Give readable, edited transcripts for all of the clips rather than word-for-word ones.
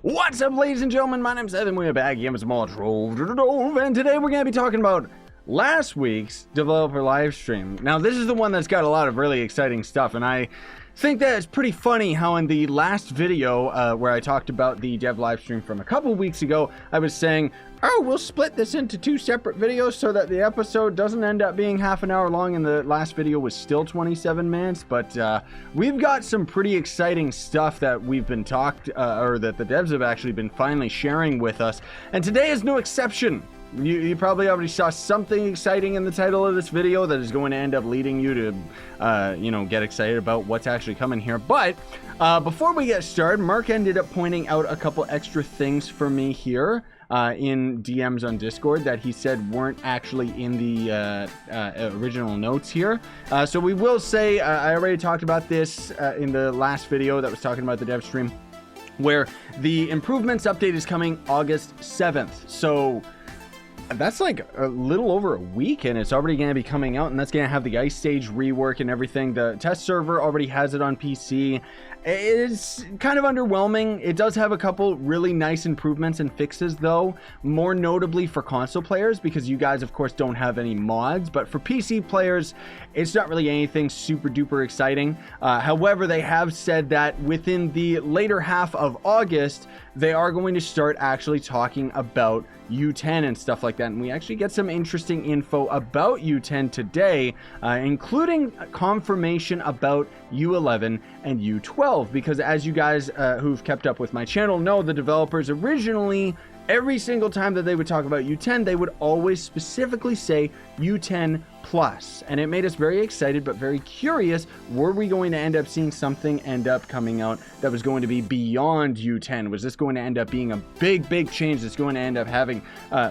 What's up, ladies and gentlemen? My name's Evan. We're back again with some more Trove, and today we're going to be talking about last week's developer live stream. Now, this is the one that's got a lot of really exciting stuff, and I think that it's pretty funny how in the last video where I talked about the dev live stream from a couple weeks ago, I was saying, oh, we'll split this into two separate videos so that the episode doesn't end up being half an hour long, and the last video was still 27 minutes. But we've got some pretty exciting stuff that we've been or that the devs have actually been finally sharing with us, and today is no exception. You probably already saw something exciting in the title of this video that is going to end up leading you to, you know, get excited about what's actually coming here. But before we get started, Mark ended up pointing out a couple extra things for me here in DMs on Discord that he said weren't actually in the original notes here. So we will say, I already talked about this in the last video that was talking about the dev stream, where the improvements update is coming August 7th. So that's like a little over a week, and it's already going to be coming out, and that's going to have the ice stage rework and everything. The test server already has it on PC. It's kind of underwhelming. It does have a couple really nice improvements and fixes, though, more notably for console players, because you guys of course don't have any mods. But for PC players, it's not really anything super duper exciting. However, they have said that within the later half of August, they are going to start actually talking about U10 and stuff like that, and we actually get some interesting info about U10 today, including confirmation about U11 and U12, because as you guys who've kept up with my channel know, the developers originally, every single time that they would talk about U10, they would always specifically say U10 Plus, and it made us very excited but very curious. Were we going to end up seeing something end up coming out that was going to be beyond U10? Was this going to end up being a big change that's going to end up having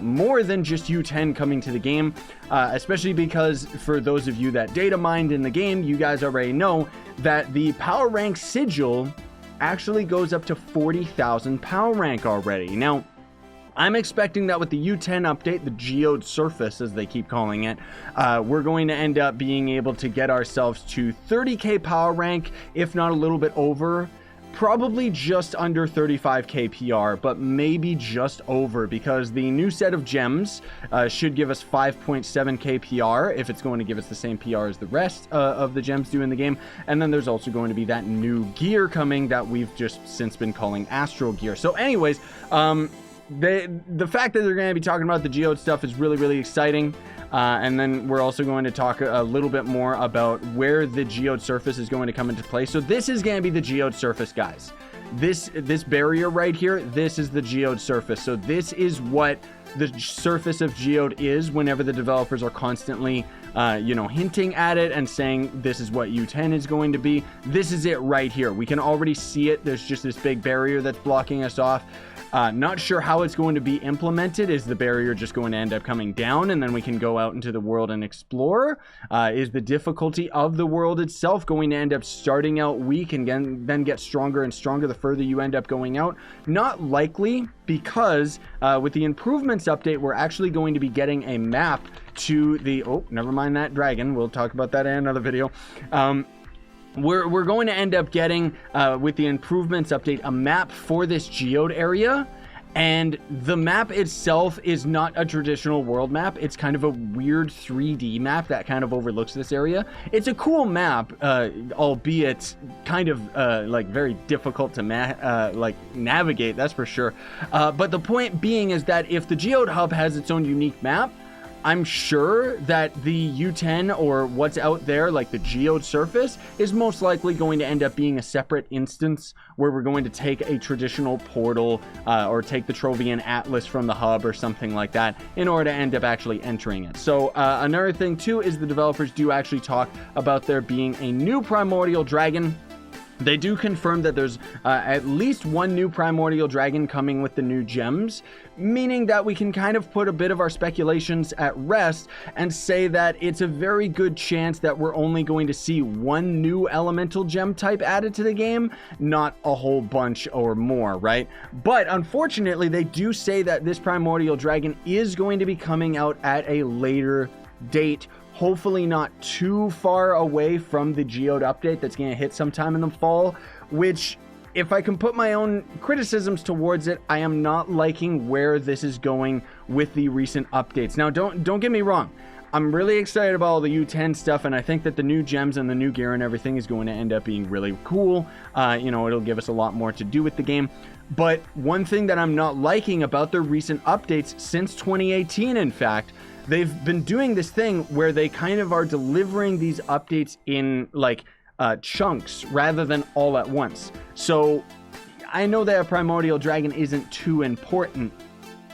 more than just U10 coming to the game? Especially because for those of you that data mined in the game, you guys already know that the power rank sigil actually goes up to 40,000 power rank already. Now, I'm expecting that with the U10 update, the Geode Surface, as they keep calling it, we're going to end up being able to get ourselves to 30k power rank, if not a little bit over. Probably just under 35k PR, but maybe just over, because the new set of gems should give us 5.7k PR, if it's going to give us the same PR as the rest of the gems do in the game. And then there's also going to be that new gear coming that we've just since been calling Astral Gear. So anyways, the fact that they're going to be talking about the Geode stuff is really exciting. And then we're also going to talk a little bit more about where the Geode Surface is going to come into play. So this is going to be the Geode Surface, guys. This barrier right here, this is the Geode Surface. So this is what the surface of Geode is whenever the developers are constantly you know, hinting at it and saying this is what U10 is going to be. This is it right here. We can already see it. There's just this big barrier that's blocking us off. Not sure how it's going to be implemented. Is the barrier just going to end up coming down and then we can go out into the world and explore? Is the difficulty of the world itself going to end up starting out weak and then get stronger and stronger the further you end up going out? Not likely, because with the improvements update, we're actually going to be getting a map to the... Oh, never mind that dragon. We'll talk about that in another video. We're going to end up getting, with the improvements update, a map for this Geode area. And the map itself is not a traditional world map. It's kind of a weird 3D map that kind of overlooks this area. It's a cool map, albeit kind of like very difficult to navigate, that's for sure. But the point being is that if the Geode Hub has its own unique map, I'm sure that the U10 or what's out there, like the Geode Surface, is most likely going to end up being a separate instance where we're going to take a traditional portal or take the Trovian Atlas from the hub or something like that in order to end up actually entering it. So another thing too is the developers do actually talk about there being a new Primordial Dragon. They do confirm that there's at least one new Primordial Dragon coming with the new gems, meaning that we can kind of put a bit of our speculations at rest and say that it's a very good chance that we're only going to see one new elemental gem type added to the game, not a whole bunch or more, right? But unfortunately, they do say that this Primordial Dragon is going to be coming out at a later date, hopefully not too far away from the Geode update that's going to hit sometime in the fall, which if I can put my own criticisms towards it, I am not liking where this is going with the recent updates. Now, don't get me wrong. I'm really excited about all the U10 stuff, and I think that the new gems and the new gear and everything is going to end up being really cool. You know, it'll give us a lot more to do with the game. But one thing that I'm not liking about the recent updates since 2018, in fact, they've been doing this thing where they kind of are delivering these updates in like chunks rather than all at once. So I know that a Primordial Dragon isn't too important,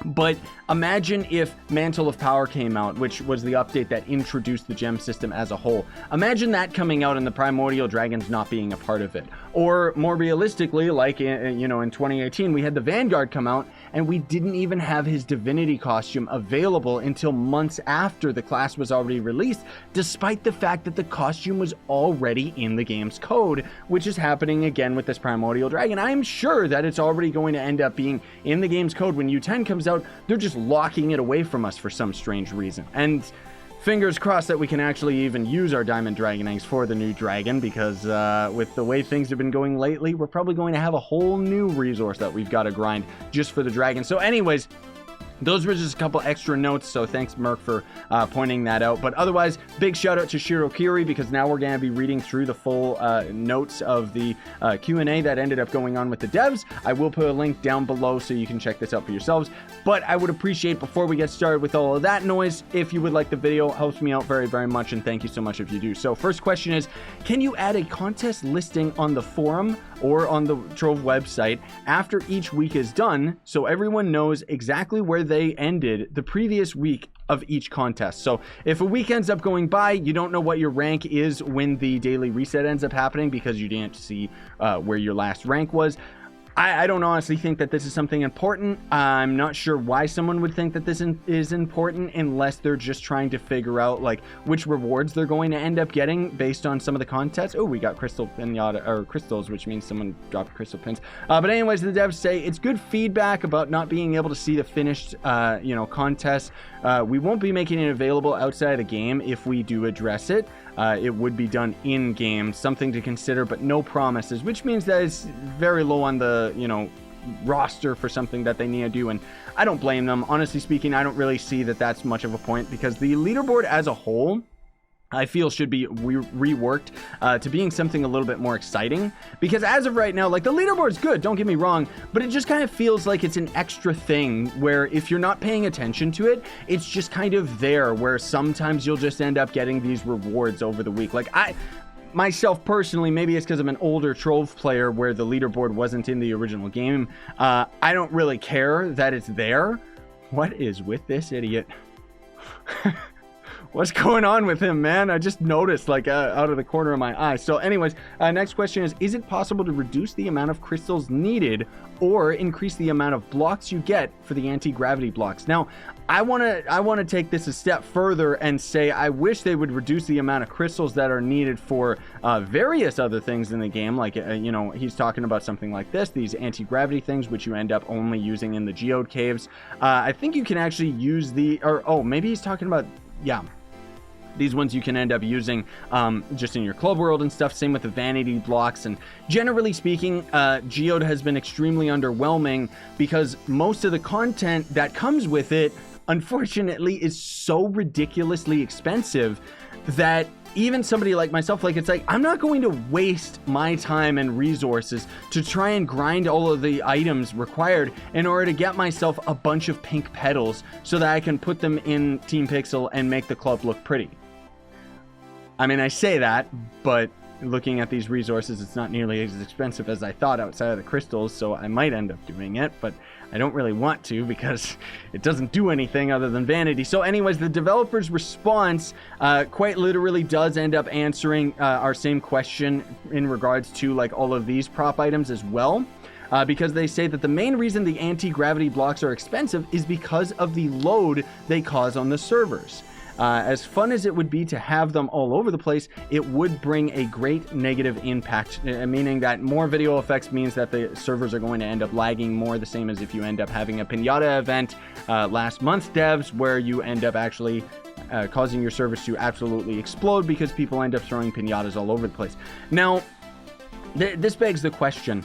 but imagine if Mantle of Power came out, which was the update that introduced the gem system as a whole. Imagine that coming out and the Primordial Dragons not being a part of it. Or more realistically, like you know, in 2018, we had the Vanguard come out and we didn't even have his Divinity costume available until months after the class was already released, despite the fact that the costume was already in the game's code, which is happening again with this Primordial Dragon. I'm sure that it's already going to end up being in the game's code when U10 comes out. They're just locking it away from us for some strange reason. And fingers crossed that we can actually even use our Diamond Dragon eggs for the new dragon, because with the way things have been going lately, we're probably going to have a whole new resource that we've got to grind just for the dragon. So anyways, those were just a couple extra notes, so thanks, Merc, for pointing that out. But otherwise, big shout out to Shirokiri, because now we're going to be reading through the full notes of the Q&A that ended up going on with the devs. I will put a link down below so you can check this out for yourselves. But I would appreciate, before we get started with all of that noise, if you would like the video, helps me out very, very much, and thank you so much if you do. So first question is, can you add a contest listing on the forum or on the Trove website after each week is done, so everyone knows exactly where they ended the previous week of each contest? So if a week ends up going by, you don't know what your rank is when the daily reset ends up happening because you didn't see where your last rank was. I don't honestly think that this is something important. I'm not sure why someone would think that this is important, unless they're just trying to figure out like which rewards they're going to end up getting based on some of the contests. Oh, we got crystal pinata, or crystals, which means someone dropped crystal pins. But anyways, the devs say it's good feedback about not being able to see the finished you know, contests. We won't be making it available outside of the game. If we do address it, it would be done in game, something to consider, but no promises, which means that it's very low on the, you know, roster for something that they need to do. And I don't blame them. Honestly speaking, I don't really see that that's much of a point, because the leaderboard as a whole, I feel, should be reworked to being something a little bit more exciting. Because as of right now, like, the leaderboard's good, don't get me wrong, but it just kind of feels like it's an extra thing where if you're not paying attention to it, it's just kind of there, where sometimes you'll just end up getting these rewards over the week. Like, myself personally, maybe it's because I'm an older Trove player where the leaderboard wasn't in the original game. I don't really care that it's there. What is with this idiot? What's going on with him, man? I just noticed, like, out of the corner of my eye. So anyways, next question is it possible to reduce the amount of crystals needed or increase the amount of blocks you get for the anti-gravity blocks? Now, I want to take this a step further and say I wish they would reduce the amount of crystals that are needed for various other things in the game. Like, you know, he's talking about something like this, these anti-gravity things, which you end up only using in the geode caves. I think you can actually use maybe he's talking about, yeah, these ones you can end up using just in your club world and stuff. Same with the vanity blocks. And generally speaking, Geode has been extremely underwhelming, because most of the content that comes with it, unfortunately, is so ridiculously expensive that even somebody like myself, like, it's like, I'm not going to waste my time and resources to try and grind all of the items required in order to get myself a bunch of pink petals so that I can put them in Team Pixel and make the club look pretty. I mean, I say that, but looking at these resources, it's not nearly as expensive as I thought outside of the crystals, so I might end up doing it, but I don't really want to, because it doesn't do anything other than vanity. So anyways, the developer's response quite literally does end up answering our same question in regards to, like, all of these prop items as well. Because they say that the main reason the anti-gravity blocks are expensive is because of the load they cause on the servers. As fun as it would be to have them all over the place, it would bring a great negative impact, meaning that more video effects means that the servers are going to end up lagging more, the same as if you end up having a Pinata event last month, devs, where you end up actually causing your servers to absolutely explode because people end up throwing pinatas all over the place. Now, this begs the question,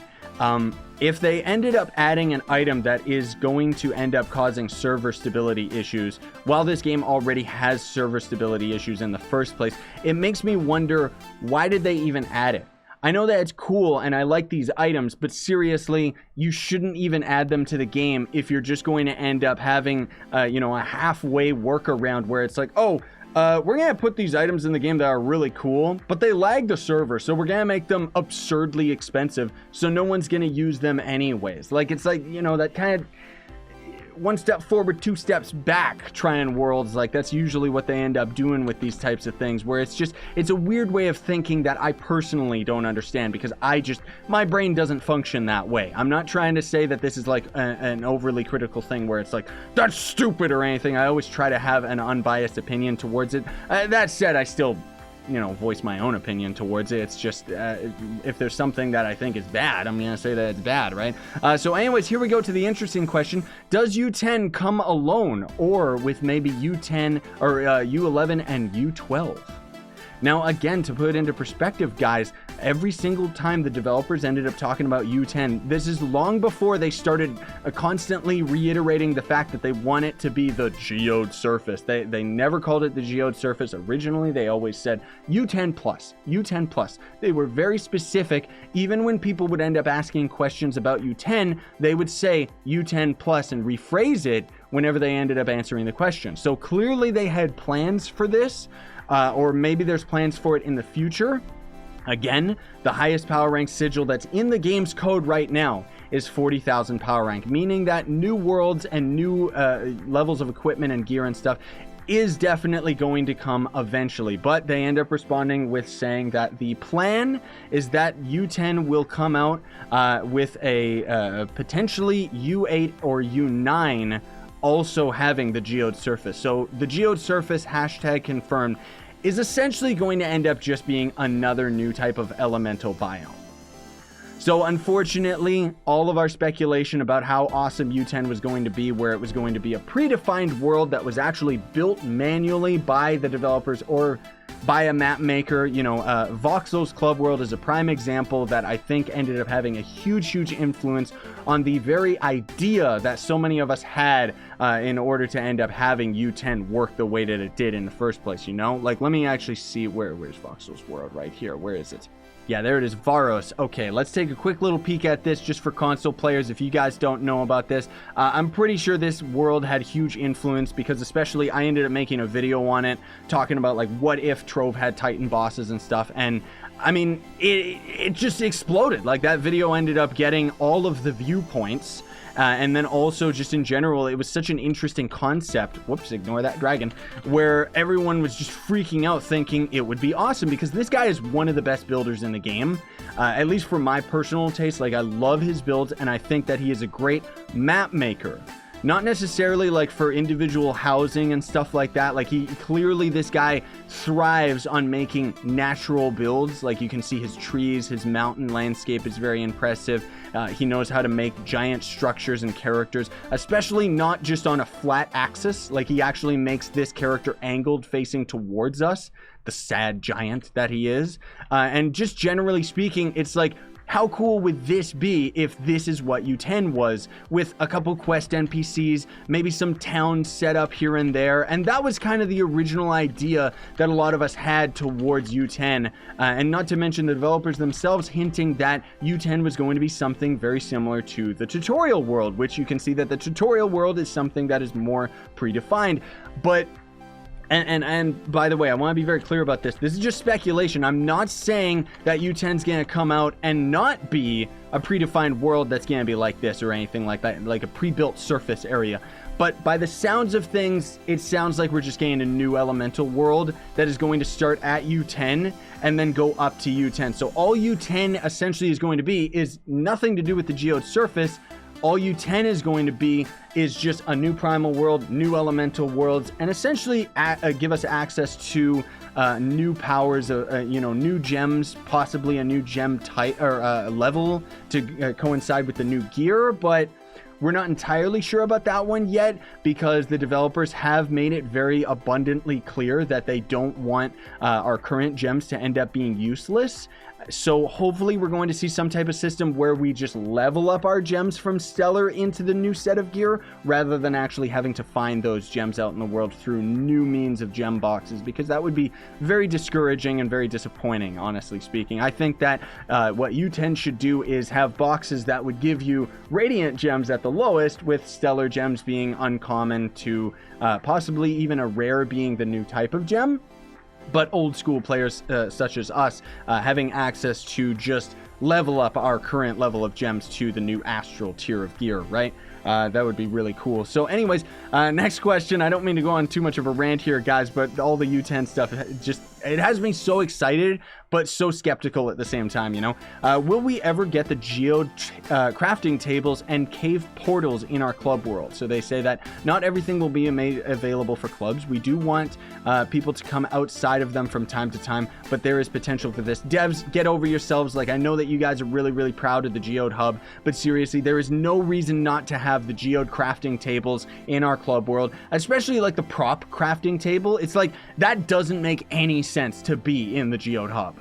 If they ended up adding an item that is going to end up causing server stability issues, while this game already has server stability issues in the first place, it makes me wonder, why did they even add it? I know that it's cool and I like these items, but seriously, you shouldn't even add them to the game if you're just going to end up having, you know, a halfway workaround where it's like, oh, we're gonna put these items in the game that are really cool, but they lag the server, so we're gonna make them absurdly expensive, so no one's gonna use them anyways. Like, it's like, you know, that kind of one step forward, two steps back trying worlds. Like, that's usually what they end up doing with these types of things, where it's just, it's a weird way of thinking that I personally don't understand, because my brain doesn't function that way. I'm not trying to say that this is like an overly critical thing where it's like, that's stupid or anything. I always try to have an unbiased opinion towards it. That said, I still, you know, voice my own opinion towards it. It's just, if there's something that I think is bad, I'm gonna say that it's bad, right? So anyways, here we go to the interesting question. Does U10 come alone, or with maybe U10 or U11 and U12? Now, again, to put it into perspective, guys, every single time the developers ended up talking about U10, this is long before they started constantly reiterating the fact that they want it to be the Geode Surface. They never called it the Geode Surface. Originally, they always said U10 plus, U10 plus. They were very specific. Even when people would end up asking questions about U10, they would say U10 plus and rephrase it whenever they ended up answering the question. So clearly they had plans for this. Or maybe there's plans for it in the future. Again, the highest power rank sigil that's in the game's code right now is 40,000 power rank, meaning that new worlds and new levels of equipment and gear and stuff is definitely going to come eventually. But they end up responding with saying that the plan is that U10 will come out with a potentially U8 or U9 also having the Geode Surface. So the Geode Surface, hashtag confirmed, is essentially going to end up just being another new type of elemental biome. So unfortunately, all of our speculation about how awesome U10 was going to be, where it was going to be a predefined world that was actually built manually by the developers or by a map maker, you know, Voxel's Club World is a prime example that I think ended up having a huge influence on the very idea that so many of us had in order to end up having U10 work the way that it did in the first place, you know? Like, let me actually see where's Voxel's World right here. Where is it? Yeah, there it is, Varos. Okay, let's take a quick little peek at this just for console players. If you guys don't know about this, I'm pretty sure this world had huge influence, because especially I ended up making a video on it talking about like what if Trove had Titan bosses and stuff, and I mean, it just exploded. Like, that video ended up getting all of the viewpoints. And then also just in general, it was such an interesting concept, whoops, ignore that dragon, where everyone was just freaking out thinking it would be awesome, because this guy is one of the best builders in the game, at least for my personal taste. Like, I love his builds, and I think that he is a great map maker. Not necessarily like for individual housing and stuff like that. Like, this guy thrives on making natural builds. Like, you can see his trees, his mountain landscape is very impressive. He knows how to make giant structures and characters, especially not just on a flat axis. Like, he actually makes this character angled facing towards us, the sad giant that he is. And just generally speaking, it's like, how cool would this be if this is what U10 was, with a couple quest NPCs, maybe some towns set up here and there? And that was kind of the original idea that a lot of us had towards U10. And not to mention the developers themselves hinting that U10 was going to be something very similar to the tutorial world, which you can see that the tutorial world is something that is more predefined. But And by the way, I want to be very clear about this. This is just speculation. I'm not saying that U10's going to come out and not be a predefined world that's going to be like this or anything like that, like a pre-built surface area. But by the sounds of things, it sounds like we're just getting a new elemental world that is going to start at U10 and then go up to U10. So all U10 essentially is going to be is nothing to do with the Geode Surface. All U10 is going to be is just a new primal world, new elemental worlds, and essentially give us access to new powers, new gems, possibly a new gem type or level to coincide with the new gear. But we're not entirely sure about that one yet, because the developers have made it very abundantly clear that they don't want our current gems to end up being useless. So hopefully we're going to see some type of system where we just level up our gems from Stellar into the new set of gear, rather than actually having to find those gems out in the world through new means of gem boxes, because that would be very discouraging and very disappointing, honestly speaking. I think that what U10 should do is have boxes that would give you Radiant gems at the lowest, with Stellar gems being uncommon to possibly even a rare being the new type of gem. But old school players such as us having access to just level up our current level of gems to the new astral tier of gear, right? That would be really cool. So anyways, next question. I don't mean to go on too much of a rant here, guys, but all the U10 stuff, it has me so excited, but so skeptical at the same time, you know? Will we ever get the geode crafting tables and cave portals in our club world? So they say that not everything will be made available for clubs. We do want people to come outside of them from time to time, but there is potential for this. Devs, get over yourselves. Like, I know that you guys are really, really proud of the Geode Hub, but seriously, there is no reason not to have the geode crafting tables in our club world, especially like the prop crafting table. It's like, that doesn't make any sense to be in the Geode Hub.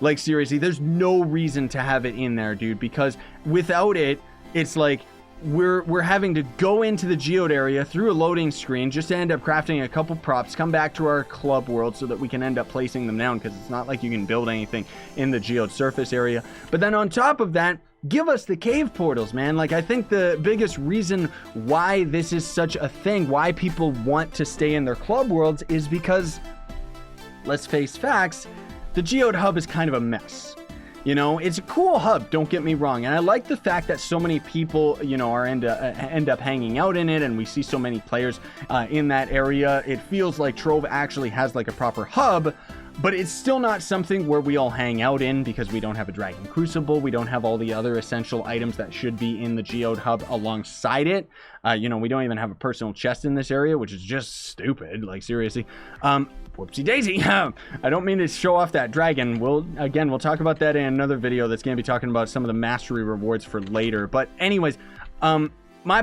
Like, seriously, there's no reason to have it in there, dude, because without it, it's like we're having to go into the geode area through a loading screen just to end up crafting a couple props, come back to our club world so that we can end up placing them down, because it's not like you can build anything in the geode surface area. But then on top of that, give us the cave portals, man. Like, I think the biggest reason why this is such a thing, why people want to stay in their club worlds, is because, let's face facts, the Geode Hub is kind of a mess. You know, it's a cool hub, don't get me wrong, and I like the fact that so many people, you know, are end up hanging out in it, and we see so many players in that area. It feels like Trove actually has like a proper hub, but it's still not something where we all hang out in, because we don't have a Dragon Crucible, we don't have all the other essential items that should be in the Geode Hub alongside it. You know, we don't even have a personal chest in this area, which is just stupid, like, seriously. Whoopsie daisy. I don't mean to show off that dragon. We'll talk about that in another video that's going to be talking about some of the mastery rewards for later. But anyways, my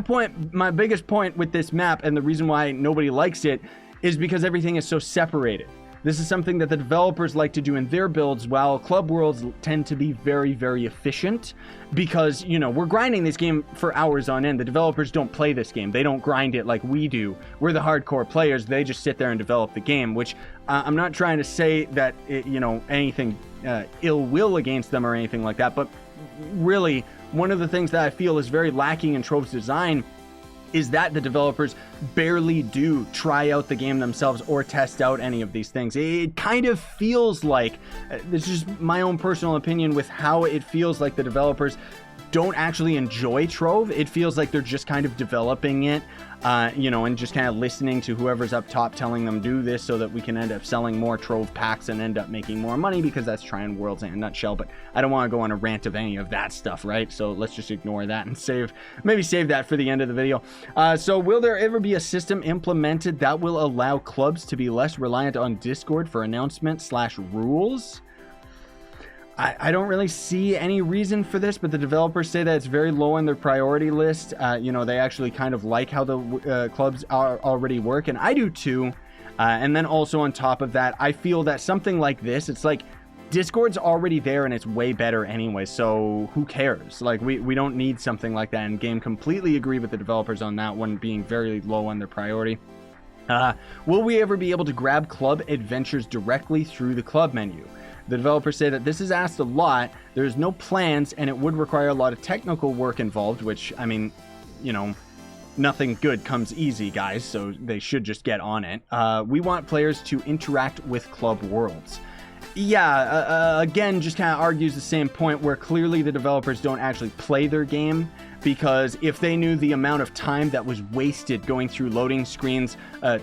biggest point with this map, and the reason why nobody likes it, is because everything is so separated. This is something that the developers like to do in their builds, while club worlds tend to be very, very efficient, because, you know, we're grinding this game for hours on end. The developers don't play this game. They don't grind it like we do. We're the hardcore players. They just sit there and develop the game, which I'm not trying to say that, you know, anything ill will against them or anything like that, but really, one of the things that I feel is very lacking in Trove's design is that the developers barely do try out the game themselves or test out any of these things. It kind of feels like, this is just my own personal opinion with how it feels like the developers don't actually enjoy Trove. It feels like they're just kind of developing it, you know, and just kind of listening to whoever's up top telling them do this so that we can end up selling more Trove packs and end up making more money, because that's Trine Worlds in a nutshell. But I don't want to go on a rant of any of that stuff, right? So let's just ignore that and maybe save that for the end of the video. So will there ever be a system implemented that will allow clubs to be less reliant on Discord for announcements/rules? I don't really see any reason for this, but the developers say that it's very low on their priority list. You know, they actually kind of like how the clubs already work, and I do too. And then also on top of that, I feel that something like this, it's like Discord's already there and it's way better anyway, so who cares? Like, we don't need something like that in game. Completely agree with the developers on that one being very low on their priority. Will we ever be able to grab club adventures directly through the club menu? The developers say that this is asked a lot, there's no plans, and it would require a lot of technical work involved, which, I mean, you know, nothing good comes easy, guys, so they should just get on it. We want players to interact with club worlds. Yeah, again, just kind of argues the same point, where clearly the developers don't actually play their game, because if they knew the amount of time that was wasted going through loading screens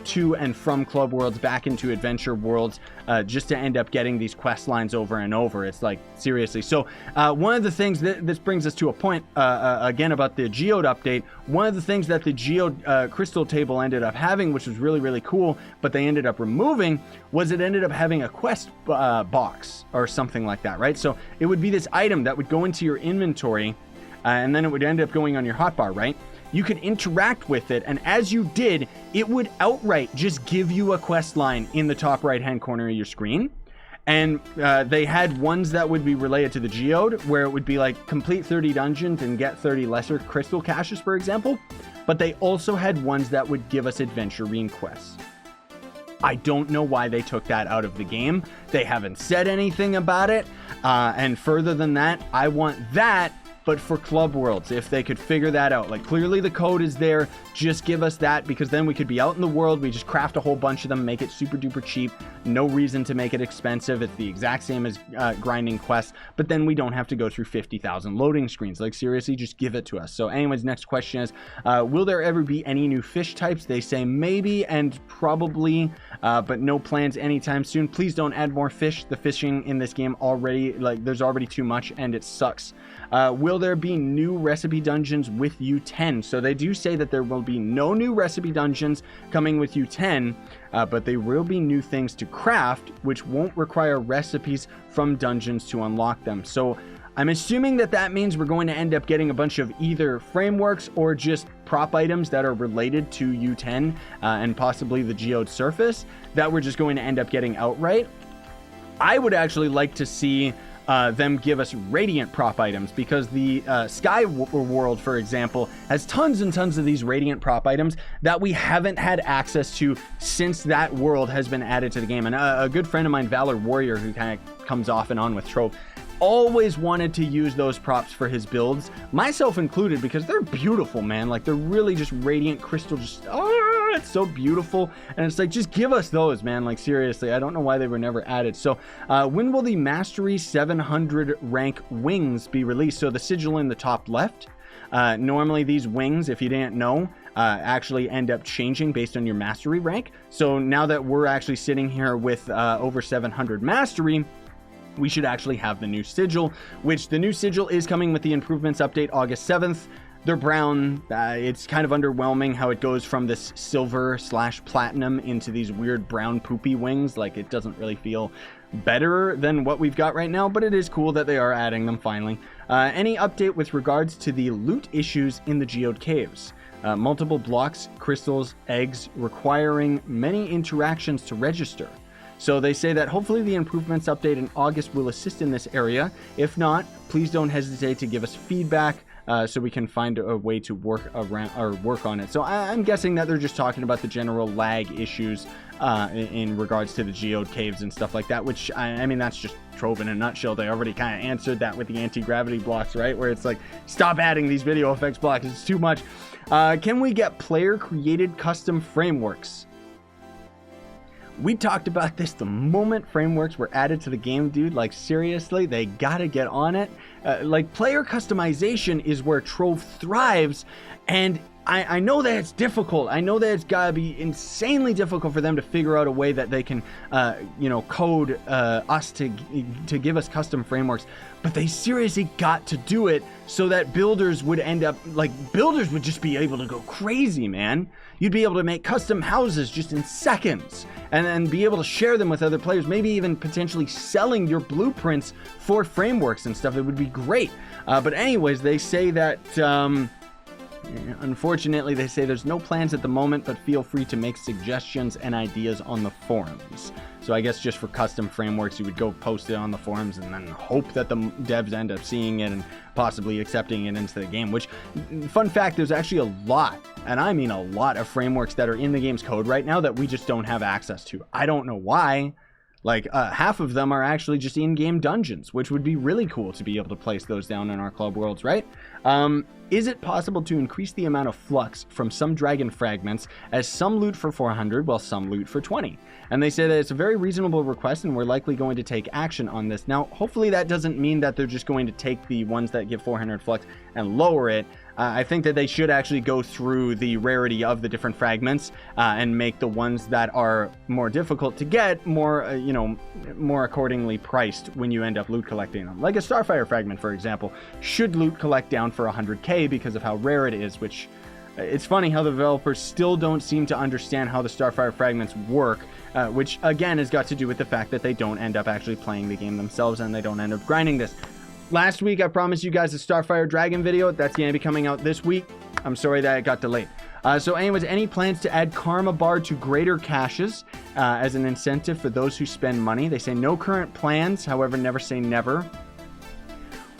to and from club worlds back into adventure worlds just to end up getting these quest lines over and over, it's like, seriously. So one of the things that this brings us to a point again about the Geode update. One of the things that the Geode crystal table ended up having, which was really, really cool, but they ended up removing, was it ended up having a quest box or something like that, right? So it would be this item that would go into your inventory, and then it would end up going on your hotbar, right? You could interact with it, and as you did, it would outright just give you a quest line in the top right-hand corner of your screen. And they had ones that would be related to the Geode, where it would be like complete 30 dungeons and get 30 lesser crystal caches, for example. But they also had ones that would give us adventurine quests. I don't know why they took that out of the game. They haven't said anything about it. And further than that, I want that, but for Club Worlds, if they could figure that out. Like, clearly the code is there, just give us that, because then we could be out in the world, we just craft a whole bunch of them, make it super duper cheap, no reason to make it expensive, it's the exact same as grinding quests, but then we don't have to go through 50,000 loading screens. Like, seriously, just give it to us. So anyways, next question is, will there ever be any new fish types? They say maybe and probably, but no plans anytime soon. Please don't add more fish. The fishing in this game already, like, there's already too much and it sucks. Will there be new recipe dungeons with U10? So they do say that there will be no new recipe dungeons coming with U10, but there will be new things to craft, which won't require recipes from dungeons to unlock them. So I'm assuming that that means we're going to end up getting a bunch of either frameworks or just prop items that are related to U10 and possibly the Geode Surface that we're just going to end up getting outright. I would actually like to see them give us radiant prop items, because the Sky World, for example, has tons and tons of these radiant prop items that we haven't had access to since that world has been added to the game. And a good friend of mine, Valor Warrior, who kind of comes off and on with Trove, always wanted to use those props for his builds, myself included, because they're beautiful, man. Like, they're really just radiant crystal, just it's so beautiful. And it's like, just give us those, man. Like, seriously, I don't know why they were never added. So when will the Mastery 700 rank wings be released? So the sigil in the top left, normally these wings, if you didn't know, actually end up changing based on your mastery rank. So now that we're actually sitting here with over 700 mastery, we should actually have the new sigil, which the new sigil is coming with the improvements update August 7th. They're brown. It's kind of underwhelming how it goes from this silver / platinum into these weird brown poopy wings. Like, it doesn't really feel better than what we've got right now, but it is cool that they are adding them finally. Any update with regards to the loot issues in the Geode Caves? Multiple blocks, crystals, eggs, requiring many interactions to register. So they say that hopefully the improvements update in August will assist in this area. If not, please don't hesitate to give us feedback so we can find a way to work around or work on it. So I'm guessing that they're just talking about the general lag issues in regards to the Geode Caves and stuff like that, which I mean, that's just Trove in a nutshell. They already kind of answered that with the anti-gravity blocks, right? Where it's like, stop adding these video effects blocks, it's too much. Can we get player created custom frameworks? We talked about this the moment frameworks were added to the game, dude. Like, seriously, they gotta get on it. Like, player customization is where Trove thrives, and I know that it's difficult. I know that it's gotta be insanely difficult for them to figure out a way that they can, code us to give us custom frameworks. But they seriously got to do it so that builders would end up, like, builders would just be able to go crazy, man. You'd be able to make custom houses just in seconds and then be able to share them with other players, maybe even potentially selling your blueprints for frameworks and stuff. It would be great. But anyways, they say that, unfortunately, they say there's no plans at the moment, but feel free to make suggestions and ideas on the forums. So I guess just for custom frameworks, you would go post it on the forums and then hope that the devs end up seeing it and possibly accepting it into the game, which, fun fact, there's actually a lot, and I mean a lot, of frameworks that are in the game's code right now that we just don't have access to. I don't know why. Like, half of them are actually just in-game dungeons, which would be really cool to be able to place those down in our Club Worlds, right? Is it possible to increase the amount of flux from some dragon fragments, as some loot for 400 while some loot for 20? And they say that it's a very reasonable request and we're likely going to take action on this. Now, hopefully that doesn't mean that they're just going to take the ones that give 400 flux and lower it. I think that they should actually go through the rarity of the different fragments and make the ones that are more difficult to get more, more accordingly priced when you end up loot collecting them. Like a Starfire fragment, for example, should loot collect down for 100k because of how rare it is, which it's funny how the developers still don't seem to understand how the Starfire fragments work, which again has got to do with the fact that they don't end up actually playing the game themselves and they don't end up grinding this. Last week, I promised you guys a Starfire Dragon video. That's going to be coming out this week. I'm sorry that it got delayed. So anyways, any plans to add karma bar to greater caches as an incentive for those who spend money? They say no current plans, however, never say never.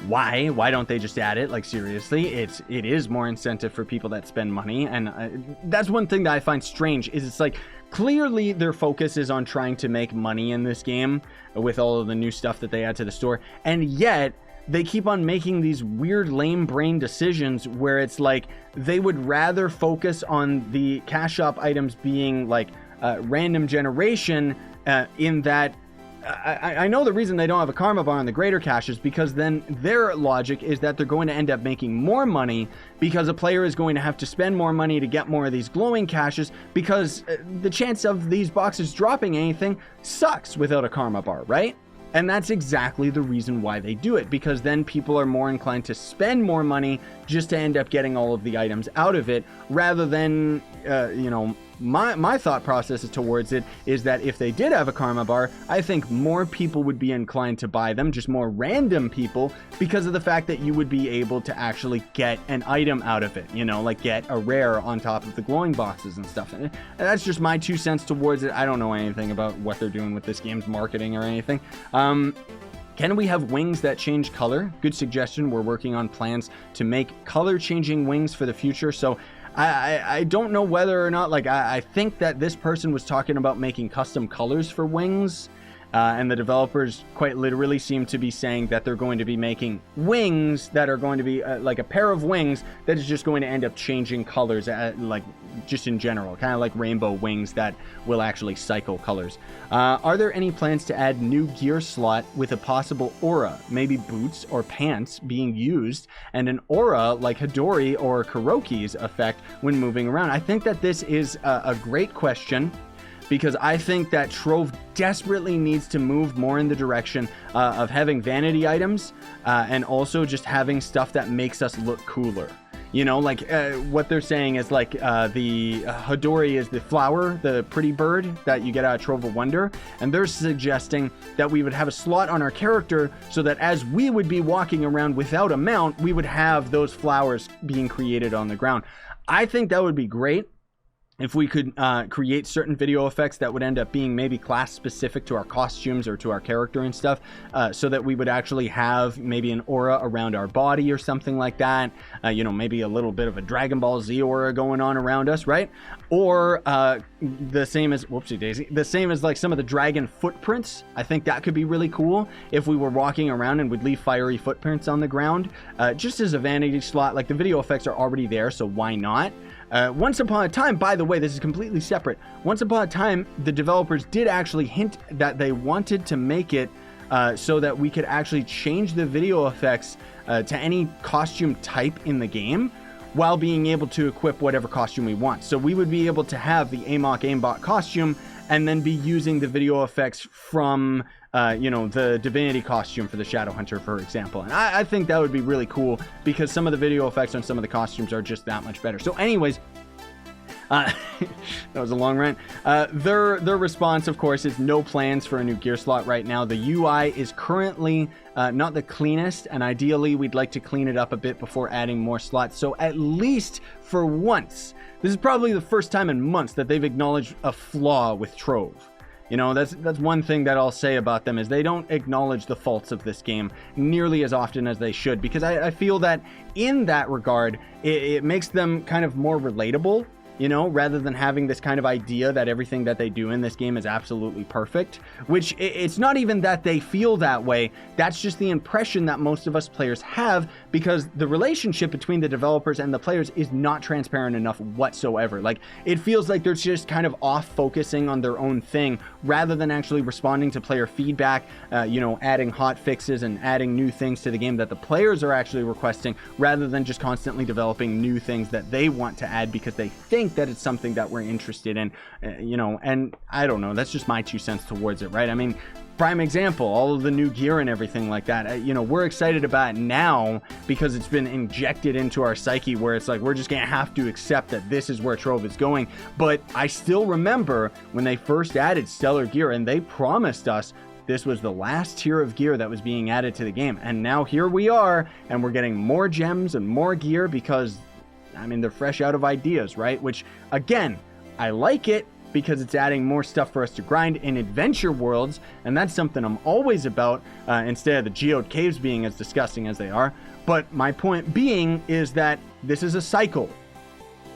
Why don't they just add it? Like, seriously, it is more incentive for people that spend money. And that's one thing that I find strange is it's like, clearly their focus is on trying to make money in this game with all of the new stuff that they add to the store. And yet they keep on making these weird lame brain decisions where it's like they would rather focus on the cash shop items being like random generation in that I know the reason they don't have a karma bar on the greater caches because then their logic is that they're going to end up making more money because a player is going to have to spend more money to get more of these glowing caches because the chance of these boxes dropping anything sucks without a karma bar, right? And that's exactly the reason why they do it, because then people are more inclined to spend more money just to end up getting all of the items out of it, rather than, you know, my thought process towards it is that if they did have a karma bar, I think more people would be inclined to buy them, just more random people, because of the fact that you would be able to actually get an item out of it, you know, like get a rare on top of the glowing boxes and stuff. And that's just my 2 cents towards it. I don't know anything about what they're doing with this game's marketing or anything. Can we have wings that change color? Good suggestion. We're working on plans to make color changing wings for the future. So I don't know whether or not, like, I think that this person was talking about making custom colors for wings, and the developers quite literally seem to be saying that they're going to be making wings that are going to be like a pair of wings that is just going to end up changing colors, like just in general, kind of like rainbow wings that will actually cycle colors. Are there any plans to add new gear slot with a possible aura, maybe boots or pants being used, and an aura like Hidori or Kuroki's effect when moving around? I think that this is a great question, because I think that Trove desperately needs to move more in the direction of having vanity items and also just having stuff that makes us look cooler. You know, like what they're saying is like the Hidori is the flower, the pretty bird that you get out of Trove of Wonder. And they're suggesting that we would have a slot on our character so that as we would be walking around without a mount, we would have those flowers being created on the ground. I think that would be great if we could create certain video effects that would end up being maybe class specific to our costumes or to our character and stuff, so that we would actually have maybe an aura around our body or something like that, you know, maybe a little bit of a Dragon Ball Z aura going on around us, right? Or the same as, whoopsie daisy, the same as like some of the dragon footprints. I think that could be really cool if we were walking around and would leave fiery footprints on the ground, just as a vanity slot. Like, the video effects are already there, so why not? Once upon a time, by the way, this is completely separate. Once upon a time, the developers did actually hint that they wanted to make it so that we could actually change the video effects to any costume type in the game, while being able to equip whatever costume we want. So we would be able to have the Amok Aimbot costume and then be using the video effects from you know, the Divinity costume for the Shadowhunter, for example. And I think that would be really cool, because some of the video effects on some of the costumes are just that much better. So anyways, that was a long rant. Their response, of course, is no plans for a new gear slot right now. The UI is currently not the cleanest, and ideally we'd like to clean it up a bit before adding more slots. So at least for once, this is probably the first time in months that they've acknowledged a flaw with Trove. You know, that's one thing that I'll say about them, is they don't acknowledge the faults of this game nearly as often as they should, because I feel that in that regard, it makes them kind of more relatable, you know, rather than having this kind of idea that everything that they do in this game is absolutely perfect, which it's not even that they feel that way. That's just the impression that most of us players have, because the relationship between the developers and the players is not transparent enough whatsoever. Like, it feels like they're just kind of off focusing on their own thing rather than actually responding to player feedback, you know, adding hot fixes and adding new things to the game that the players are actually requesting, rather than just constantly developing new things that they want to add because they think that it's something that we're interested in, you know. And I don't know, that's just my 2 cents towards it, right? I mean, prime example, all of the new gear and everything like that, you know, we're excited about it now because it's been injected into our psyche, where it's like we're just gonna have to accept that this is where Trove is going. But I still remember when they first added stellar gear, and they promised us this was the last tier of gear that was being added to the game, and now here we are, and we're getting more gems and more gear because I mean, they're fresh out of ideas, right? Which, again, I like it because it's adding more stuff for us to grind in adventure worlds, and that's something I'm always about, instead of the geode caves being as disgusting as they are. But my point being is that this is a cycle.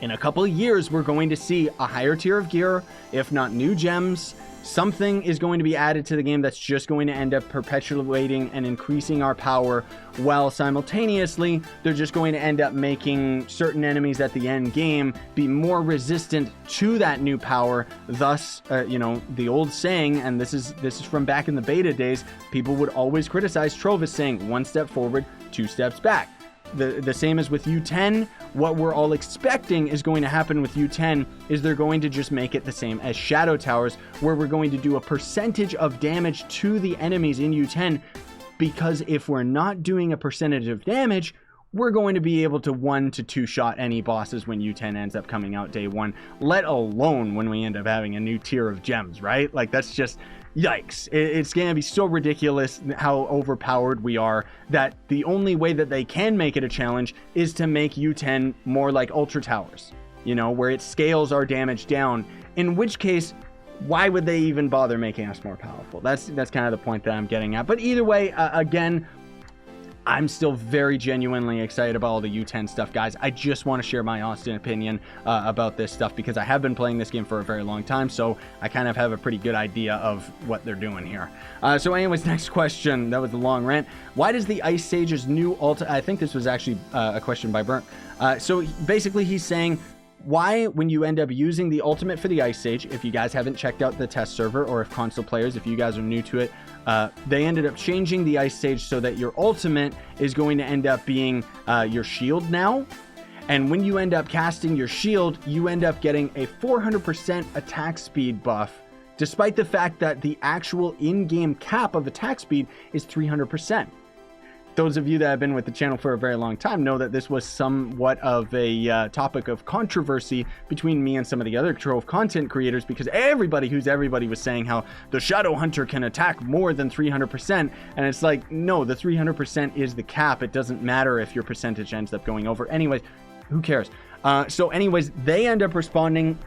In a couple of years, we're going to see a higher tier of gear, if not new gems. Something is going to be added to the game that's just going to end up perpetuating and increasing our power, while simultaneously they're just going to end up making certain enemies at the end game be more resistant to that new power. Thus, you know, the old saying, and this is from back in the beta days, people would always criticize Trove as saying 1 step forward, 2 steps back. The same as with U10. What we're all expecting is going to happen with U10 is they're going to just make it the same as Shadow Towers, where we're going to do a percentage of damage to the enemies in U10, because if we're not doing a percentage of damage, we're going to be able to 1 to 2 shot any bosses when U10 ends up coming out day 1, let alone when we end up having a new tier of gems, right? Like, that's just yikes. It's going to be so ridiculous how overpowered we are that the only way that they can make it a challenge is to make U10 more like Ultra Towers, you know, where it scales our damage down, in which case, why would they even bother making us more powerful? That's kind of the point that I'm getting at. But either way, again, I'm still very genuinely excited about all the U10 stuff, guys. I just want to share my honest opinion about this stuff because I have been playing this game for a very long time, so I kind of have a pretty good idea of what they're doing here. So anyways, next question. That was the long rant. Why does the Ice Sage's new I think this was actually a question by Burnt. So basically he's saying, why, when you end up using the ultimate for the Ice Sage, if you guys haven't checked out the test server, or if console players, if you guys are new to it, they ended up changing the Ice Sage so that your ultimate is going to end up being your shield now. And when you end up casting your shield, you end up getting a 400% attack speed buff, despite the fact that the actual in-game cap of attack speed is 300%. Those of you that have been with the channel for a very long time know that this was somewhat of a topic of controversy between me and some of the other Trove content creators, because everybody was saying how the Shadowhunter can attack more than 300%, and it's like, no, the 300% is the cap. It doesn't matter if your percentage ends up going over. Anyways, who cares? So anyways, they end up responding,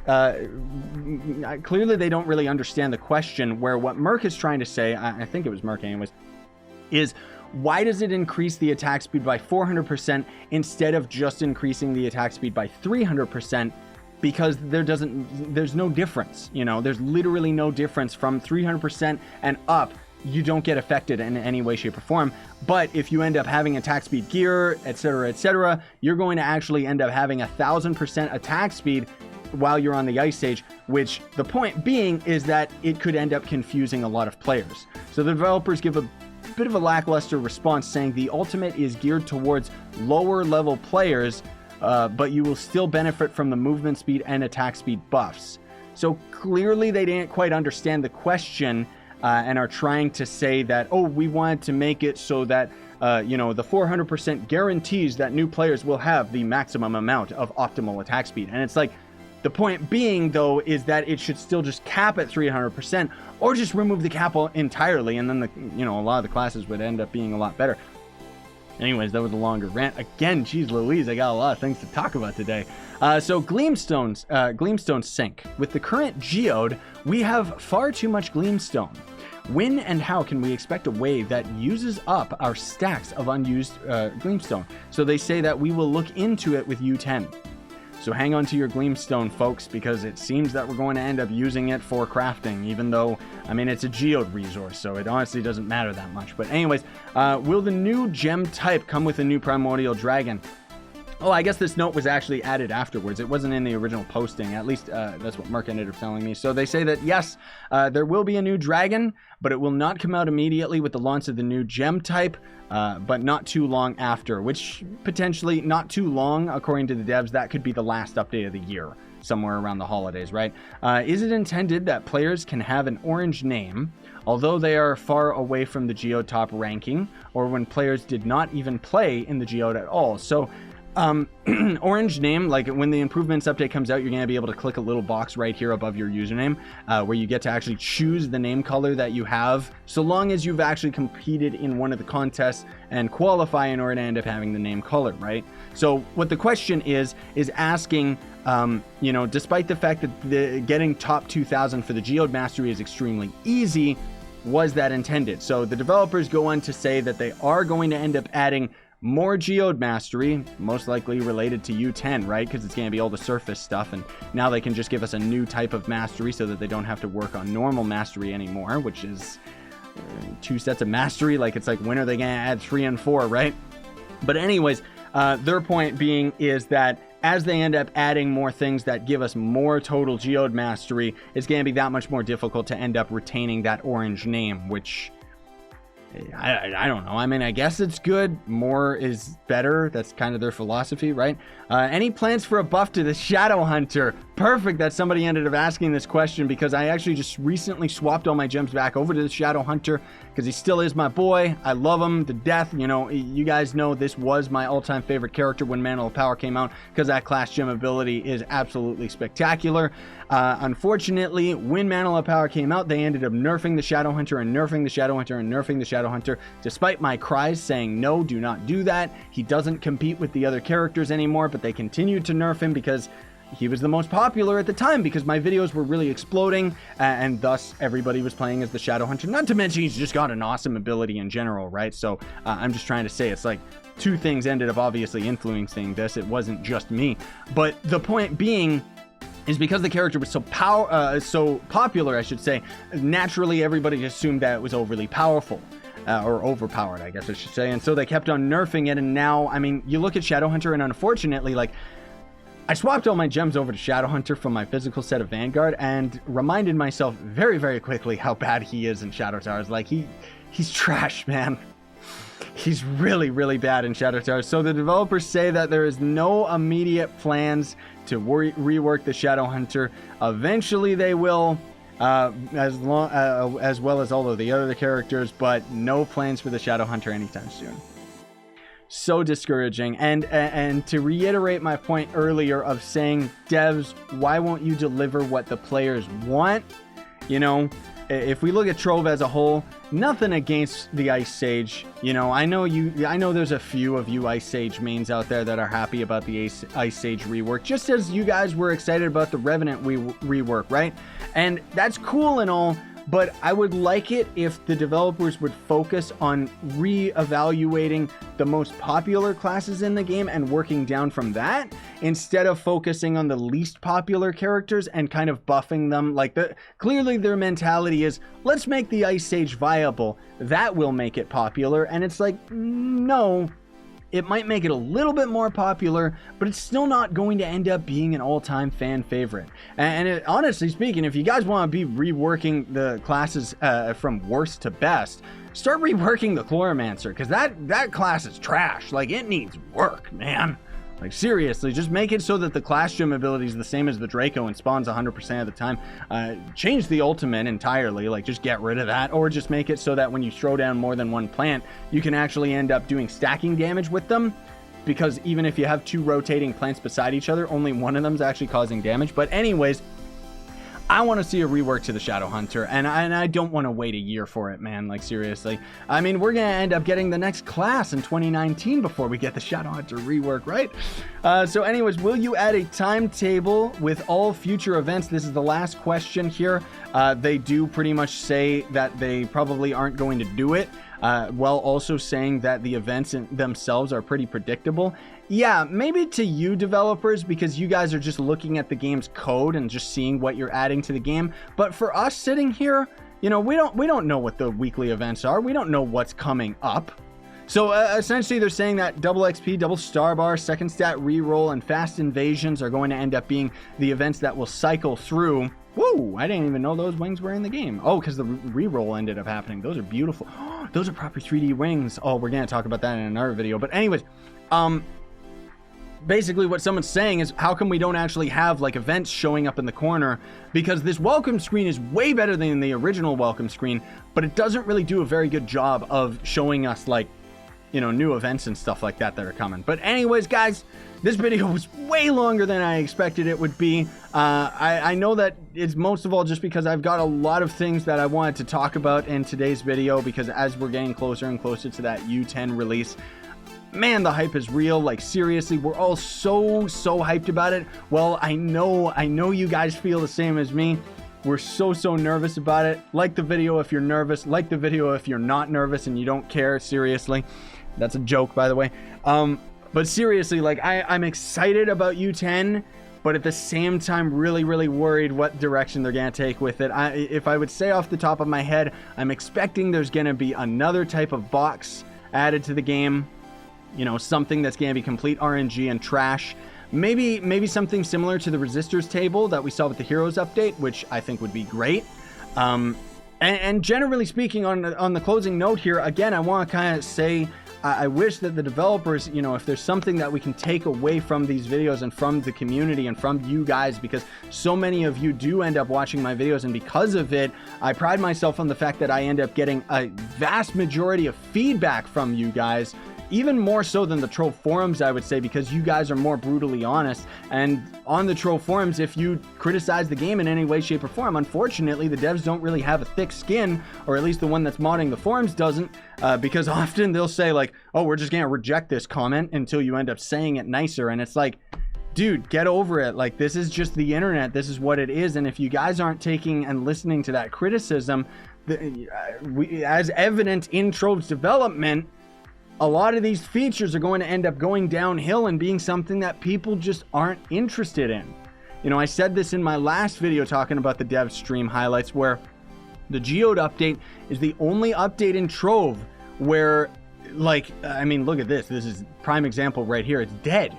clearly they don't really understand the question, where what Merc is trying to say, I think it was Merc anyways, is why does it increase the attack speed by 400% instead of just increasing the attack speed by 300%? Because there's no difference, you know, there's literally no difference from 300% and up. You don't get affected in any way, shape, or form. But if you end up having attack speed gear, etc., you're going to actually end up having 1,000% attack speed while you're on the Ice Sage, which the point being is that it could end up confusing a lot of players. So the developers give a bit of a lackluster response, saying the ultimate is geared towards lower level players, but you will still benefit from the movement speed and attack speed buffs. So clearly they didn't quite understand the question, and are trying to say that, oh, we wanted to make it so that you know, the 400% guarantees that new players will have the maximum amount of optimal attack speed. And it's like, the point being, though, is that it should still just cap at 300%, or just remove the cap entirely, and then a lot of the classes would end up being a lot better. Anyways, that was a longer rant. Again, geez Louise, I got a lot of things to talk about today. So Gleamstones sink. With the current geode, we have far too much Gleamstone. When and how can we expect a wave that uses up our stacks of unused Gleamstone? So they say that we will look into it with U10. So hang on to your Gleamstone, folks, because it seems that we're going to end up using it for crafting, even though, I mean, it's a geode resource, so it honestly doesn't matter that much. But anyways, will the new gem type come with a new Primordial Dragon? Oh, I guess this note was actually added afterwards. It wasn't in the original posting. At least that's what Merc ended up telling me. So they say that, yes, there will be a new dragon, but it will not come out immediately with the launch of the new gem type, but not too long after, which potentially not too long, according to the devs, that could be the last update of the year, somewhere around the holidays, right? Is it intended that players can have an orange name, although they are far away from the Geode top ranking, or when players did not even play in the Geode at all? So orange name, like when the improvements update comes out, you're going to be able to click a little box right here above your username where you get to actually choose the name color that you have, so long as you've actually competed in one of the contests and qualify in order to end up having the name color, right? So what the question is asking, you know, despite the fact that getting top 2000 for the Geode Mastery is extremely easy, was that intended? So the developers go on to say that they are going to end up adding more Geode Mastery, most likely related to U10, right? Because it's going to be all the surface stuff, and now they can just give us a new type of mastery so that they don't have to work on normal mastery anymore, which is 2 sets of mastery. Like, it's like, when are they going to add 3 and 4, right? But anyways, their point being is that as they end up adding more things that give us more total Geode Mastery, it's going to be that much more difficult to end up retaining that orange name, which I don't know. I mean, I guess it's good. More is better. That's kind of their philosophy, right? Any plans for a buff to the Shadowhunter? Perfect that somebody ended up asking this question, because I actually just recently swapped all my gems back over to the Shadowhunter because he still is my boy. I love him to death. You know, you guys know this was my all-time favorite character when Mantle of Power came out, because that class gem ability is absolutely spectacular. Unfortunately, when Mantle of Power came out, they ended up nerfing the Shadowhunter and nerfing the Shadowhunter and nerfing the Shadowhunter, despite my cries saying, no, do not do that. He doesn't compete with the other characters anymore, but they continued to nerf him because he was the most popular at the time, because my videos were really exploding, and thus everybody was playing as the Shadowhunter. Not to mention he's just got an awesome ability in general, right? So I'm just trying to say, it's like two things ended up obviously influencing this. It wasn't just me. But the point being is, because the character was so popular, I should say, naturally everybody assumed that it was overly powerful. Or overpowered, I guess I should say. And so they kept on nerfing it, and now, I mean, you look at Shadowhunter, and unfortunately, like, I swapped all my gems over to Shadowhunter from my physical set of Vanguard, and reminded myself very, very quickly how bad he is in Shadow Towers. Like, he's trash, man. He's really, really bad in Shadow Towers. So the developers say that there is no immediate plans to rework the Shadowhunter. Eventually they will, as well as all of the other characters, but no plans for the Shadowhunter anytime soon. So discouraging. And to reiterate my point earlier of saying, devs, why won't you deliver what the players want? You know, if we look at Trove as a whole, nothing against the Ice Sage. You know, I know there's a few of you Ice Sage mains out there that are happy about the Ice Sage rework, just as you guys were excited about the Revenant rework, right? And that's cool and all, but I would like it if the developers would focus on re-evaluating the most popular classes in the game and working down from that, instead of focusing on the least popular characters and kind of buffing them. Like, clearly their mentality is, let's make the Ice Sage viable. That will make it popular. And it's like, no. It might make it a little bit more popular, but it's still not going to end up being an all-time fan favorite. And honestly speaking, if you guys want to be reworking the classes from worst to best, start reworking the Chloromancer, because that class is trash. Like, it needs work, man. Like, seriously, just make it so that the class gem ability is the same as the Draco and spawns 100% of the time. Change the ultimate entirely, like, just get rid of that, or just make it so that when you throw down more than one plant, you can actually end up doing stacking damage with them, because even if you have 2 rotating plants beside each other, only one of them is actually causing damage. But anyways, I want to see a rework to the Shadowhunter, and I don't want to wait a year for it, man. Like, seriously. I mean, we're going to end up getting the next class in 2019 before we get the Shadowhunter rework, right? So anyways, will you add a timetable with all future events? This is the last question here. They do pretty much say that they probably aren't going to do it, while also saying that the events themselves are pretty predictable. Yeah, maybe to you developers, because you guys are just looking at the game's code and just seeing what you're adding to the game. But for us sitting here, you know, we don't know what the weekly events are. We don't know what's coming up. So essentially they're saying that double XP, double star bar, second stat reroll, and fast invasions are going to end up being the events that will cycle through. Whoa, I didn't even know those wings were in the game. Oh, because the reroll ended up happening. Those are beautiful. Those are proper 3D wings. Oh, we're going to talk about that in another video. But anyways, basically what someone's saying is, how come we don't actually have like events showing up in the corner? Because this welcome screen is way better than the original welcome screen, but it doesn't really do a very good job of showing us like you know, new events and stuff like that are coming. But anyways, guys, this video was way longer than I expected it would be. I know that it's most of all just because I've got a lot of things that I wanted to talk about in today's video, because as we're getting closer and closer to that U10 release, man, the hype is real. Like, seriously, we're all so hyped about it. Well, I know you guys feel the same as me. We're so nervous about it. Like the video if you're nervous. Like the video if you're not nervous and you don't care. Seriously. That's a joke, by the way. But seriously, like, I'm excited about U10, but at the same time, really worried what direction they're going to take with it. If I would say off the top of my head, I'm expecting there's going to be another type of box added to the game. You know, something that's going to be complete RNG and trash. Maybe something similar to the resistors table that we saw with the Heroes update, which I think would be great. And generally speaking, on the closing note here, again, I want to kind of say, I wish that the developers, you know, if there's something that we can take away from these videos and from the community and from you guys, because so many of you do end up watching my videos, and because of it, I pride myself on the fact that I end up getting a vast majority of feedback from you guys. Even more so than the Trove forums, I would say, because you guys are more brutally honest. And on the Trove forums, if you criticize the game in any way, shape, or form, unfortunately, the devs don't really have a thick skin, or at least the one that's modding the forums doesn't, because often they'll say, like, oh, we're just going to reject this comment until you end up saying it nicer. And it's like, dude, get over it. Like, this is just the internet. This is what it is. And if you guys aren't taking and listening to that criticism, as evident in Trove's development, a lot of these features are going to end up going downhill and being something that people just aren't interested in. You know, I said this in my last video talking about the dev stream highlights, where the Geode update is the only update in Trove where, like, I mean, look at this. This is prime example right here. It's dead.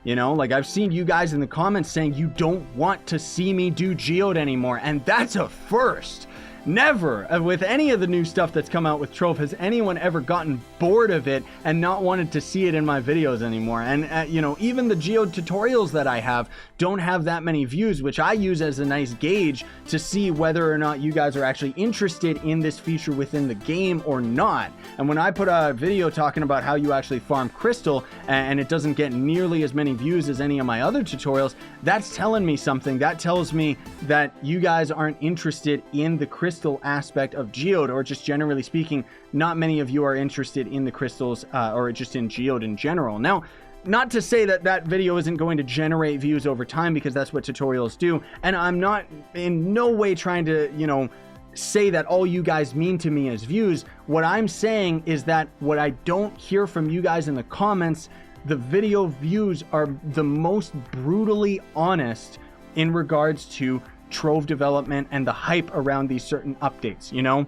You know, like, I've seen you guys in the comments saying you don't want to see me do Geode anymore, and that's a first. Never, with any of the new stuff that's come out with Trove, has anyone ever gotten bored of it and not wanted to see it in my videos anymore. And, you know, even the Geode tutorials that I have don't have that many views, which I use as a nice gauge to see whether or not you guys are actually interested in this feature within the game or not. And when I put a video talking about how you actually farm crystal and it doesn't get nearly as many views as any of my other tutorials, that's telling me something. That tells me that you guys aren't interested in the crystal aspect of Geode, or just generally speaking, not many of you are interested in the crystals or just in Geode in general. Now, not to say that that video isn't going to generate views over time, because that's what tutorials do, and I'm not in no way trying to, you know, say that all you guys mean to me is views. What I'm saying is that what I don't hear from you guys in the comments, the video views are the most brutally honest in regards to Trove development and the hype around these certain updates. You know,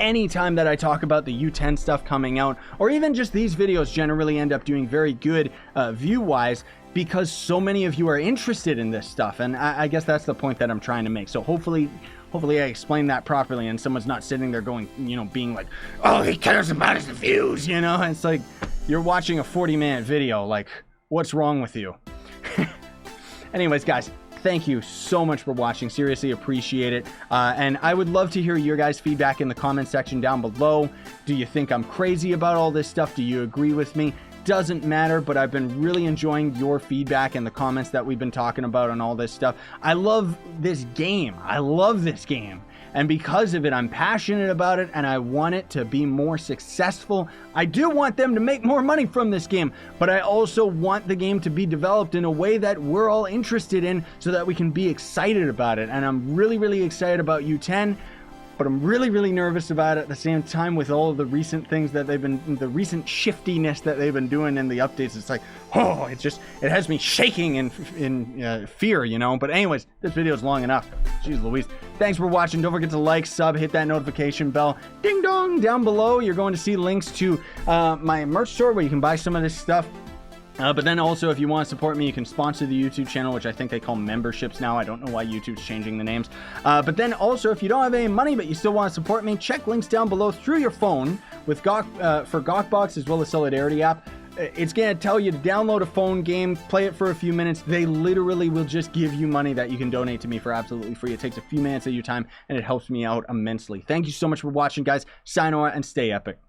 anytime that I talk about the U10 stuff coming out, or even just these videos generally end up doing very good view wise, because so many of you are interested in this stuff. And I guess that's the point that I'm trying to make. So hopefully I explained that properly, and someone's not sitting there going, you know, being like, oh, he cares about his views, you know. It's like, you're watching a 40-minute video, like, what's wrong with you? Anyways, guys, thank you so much for watching. Seriously appreciate it. And I would love to hear your guys' feedback in the comment section down below. Do you think I'm crazy about all this stuff? Do you agree with me? Doesn't matter, but I've been really enjoying your feedback and the comments that we've been talking about on all this stuff. I love this game. I love this game. And because of it, I'm passionate about it, and I want it to be more successful. I do want them to make more money from this game, but I also want the game to be developed in a way that we're all interested in, so that we can be excited about it. And I'm really excited about U10, but I'm really nervous about it at the same time, with all of the recent things that they've been, the recent shiftiness that they've been doing in the updates. It's like, oh, it has me shaking in fear, you know. But anyways, this video is long enough. Jeez Louise. Thanks for watching. Don't forget to like, sub, hit that notification bell. Ding dong down below. You're going to see links to my merch store where you can buy some of this stuff. But then also, if you want to support me, you can sponsor the YouTube channel, which I think they call memberships now. I don't know why YouTube's changing the names. But then also, if you don't have any money but you still want to support me, check links down below through your phone with for Gawkbox as well as Solidarity app. It's going to tell you to download a phone game, play it for a few minutes. They literally will just give you money that you can donate to me for absolutely free. It takes a few minutes of your time, and it helps me out immensely. Thank you so much for watching, guys. Sayonara and stay epic.